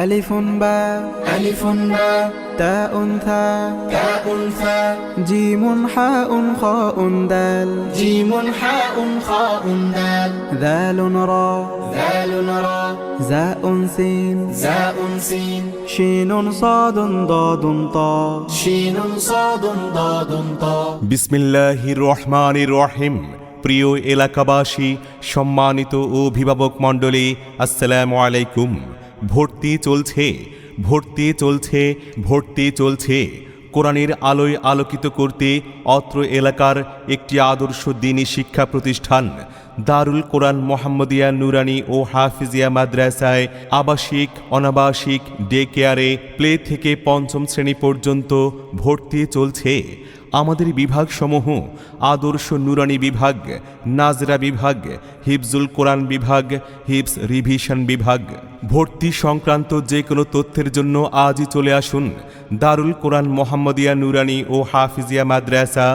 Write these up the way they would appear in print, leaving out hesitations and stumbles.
ألف باء ألف باء تاء ثاء تاء ثاء جيم حاء خاء دال جيم حاء خاء دال ذال را ذال را زاء سين زاء سين شين صاد ضاد طاء شين صاد ضاد طاء বিসমিল্লাহির রহমানির রহিম। প্রিয় এলাকাবাসী, সম্মানিত অভিভাবক মণ্ডলী, আসসালামু আলাইকুম। ভর্তি চলছে, ভর্তি চলছে, ভর্তি চলছে। কোরআনের আলোয় আলোকিত করতে অত্র এলাকার একটি আদর্শ দ্বীনী শিক্ষা প্রতিষ্ঠান দারুল কোরআন মোহাম্মদিয়া নুরানি ও হাফিজিয়া মাদ্রাসায় আবাসিক, অনাবাসিক, ডে কেয়ারে প্লে থেকে পঞ্চম শ্রেণী পর্যন্ত ভর্তি চলছে। আমাদের বিভাগসমূহ আদর্শ নুরানি বিভাগ, নাজরা বিভাগ, হিফজুল কোরআন বিভাগ, হিফজ রিভিশন বিভাগ। ভর্তি সংক্রান্ত যে কোনো তথ্যের জন্য আজই চলে আসুন দারুল কোরআন মোহাম্মদিয়া নুরানি ও হাফিজিয়া মাদ্রাসা,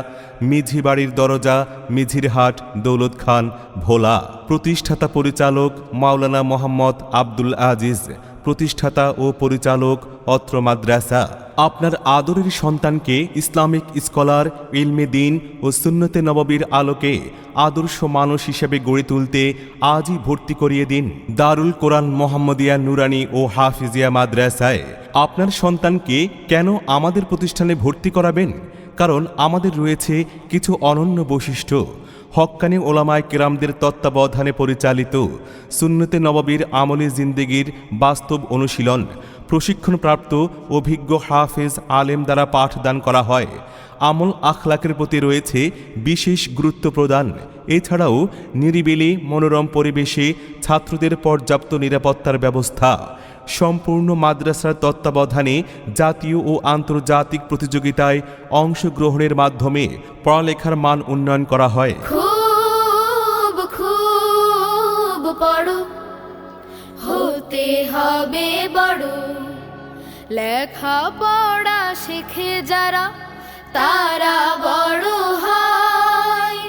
মিঝিবাড়ির দরজা, মিঝিরহাট, দৌলত খান, ভোলা। প্রতিষ্ঠাতা পরিচালক মাওলানা মোহাম্মদ আব্দুল আজিজ, প্রতিষ্ঠাতা ও পরিচালক অত্র মাদ্রাসা। আপনার আদরের সন্তানকে ইসলামিক স্কলার, ইলমে দ্বীন ও সুন্নতে নববীর আলোকে আদর্শ মানুষ হিসেবে গড়ে তুলতে আজই ভর্তি করিয়ে দিন দারুল কোরআন মোহাম্মদিয়া নুরানি ও হাফিজিয়া মাদ্রাসায়। আপনার সন্তানকে কেন আমাদের প্রতিষ্ঠানে ভর্তি করাবেন? কারণ আমাদের রয়েছে কিছু অনন্য বৈশিষ্ট্য। হক্কানি ওলামায়ে কেরামদের তত্ত্বাবধানে পরিচালিত সুন্নতে নববীর আমলি জিন্দেগির বাস্তব অনুশীলন, প্রশিক্ষণপ্রাপ্ত অভিজ্ঞ হাফেজ আলেম দ্বারা পাঠদান করা হয়। আমল আখলাকের প্রতি রয়েছে বিশেষ গুরুত্ব প্রদান। এছাড়াও নিরিবিলি মনোরম পরিবেশে ছাত্রদের পর্যাপ্ত নিরাপত্তার ব্যবস্থা। সম্পূর্ণ মাদ্রাসার তত্ত্বাবধানে জাতীয় ও আন্তর্জাতিক প্রতিযোগিতায় অংশগ্রহণের মাধ্যমে পড়ালেখার মান উন্নয়ন করা হয়। খুব খুব পড়ো, হতে হবে বড়। লেখা পড়া শিখে যারা, তারা বড় হয়।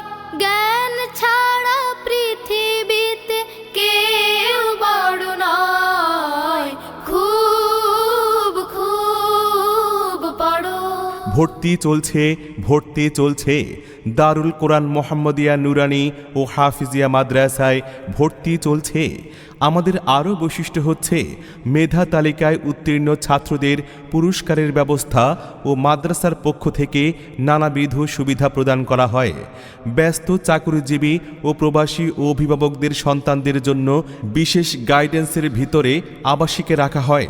জ্ঞান ছাড়া পৃথিবীতে কেউ বড় নয়। খুব খুব পড়ো। ভর্তি চলছে, ভর্তি চলছে। দারুল কোরআন মোহাম্মদিয়া নুরানি ও হাফিজিয়া মাদ্রাসায় ভর্তি চলছে। আমাদের আরও বৈশিষ্ট্য হচ্ছে মেধা তালিকায় উত্তীর্ণ ছাত্রদের পুরস্কারের ব্যবস্থা ও মাদ্রাসার পক্ষ থেকে নানাবিধ সুবিধা প্রদান করা হয়। ব্যস্ত চাকরিজীবী ও প্রবাসী অভিভাবকদের সন্তানদের জন্য বিশেষ গাইডেন্সের ভিতরে আবাসিকে রাখা হয়।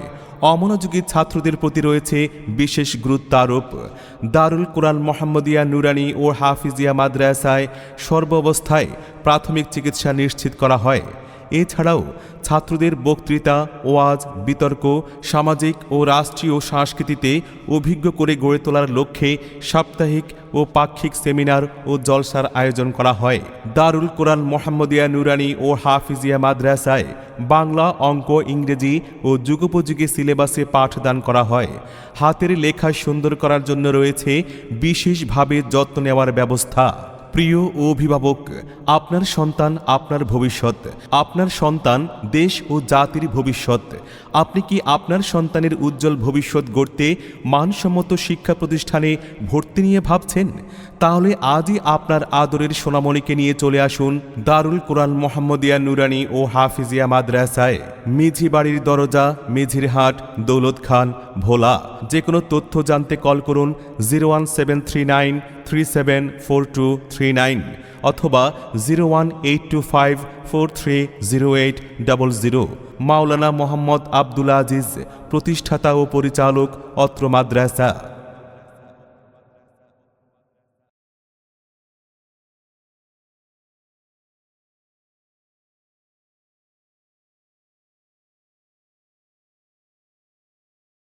অমনোযোগী ছাত্রদের প্রতি রয়েছে বিশেষ গুরুত্ব আরোপ। দারুল কোরআন মোহাম্মদিয়া নুরানি ও হাফিজিয়া মাদ্রাসায় সর্বাবস্থায় প্রাথমিক চিকিৎসা নিশ্চিত করা হয়। এছাড়াও ছাত্রদের বক্তৃতা, ওয়াজ, বিতর্ক, সামাজিক ও রাষ্ট্রীয় সংস্কৃতিতে অভিজ্ঞ করে গড়ে তোলার লক্ষ্যে সাপ্তাহিক ও পাক্ষিক সেমিনার ও জলসার আয়োজন করা হয়। দারুল কোরআন মোহাম্মদিয়া নুরানি ও হাফিজিয়া মাদ্রাসায় বাংলা, অঙ্ক, ইংরেজি ও যুগোপযোগী সিলেবাসে পাঠদান করা হয়। হাতের লেখা সুন্দর করার জন্য রয়েছে বিশেষভাবে যত্ন নেওয়ার ব্যবস্থা। প্রিয় অভিভাবক, আপনার সন্তান আপনার ভবিষ্যৎ। আপনার সন্তান দেশ ও জাতির ভবিষ্যৎ। আপনি কি আপনার সন্তানের উজ্জ্বল ভবিষ্যৎ গড়তে মানসম্মত শিক্ষা প্রতিষ্ঠানে ভর্তি নিয়ে ভাবছেন? তাহলে আজই আপনার আদরের সোনামণিকে নিয়ে চলে আসুন দারুল কোরআন মোহাম্মদিয়া নুরানি ও হাফিজিয়া মাদ্রাসায়, মিঝিবাড়ির দরজা, মিঝিরহাট, দৌলত খান, ভোলা। যে কোনো তথ্য জানতে কল করুন 01739374239 অথবা 01825430800। মাওলানা মোহাম্মদ আব্দুল আজিজ, প্রতিষ্ঠাতা ও পরিচালক অত্র মাদ্রাসা।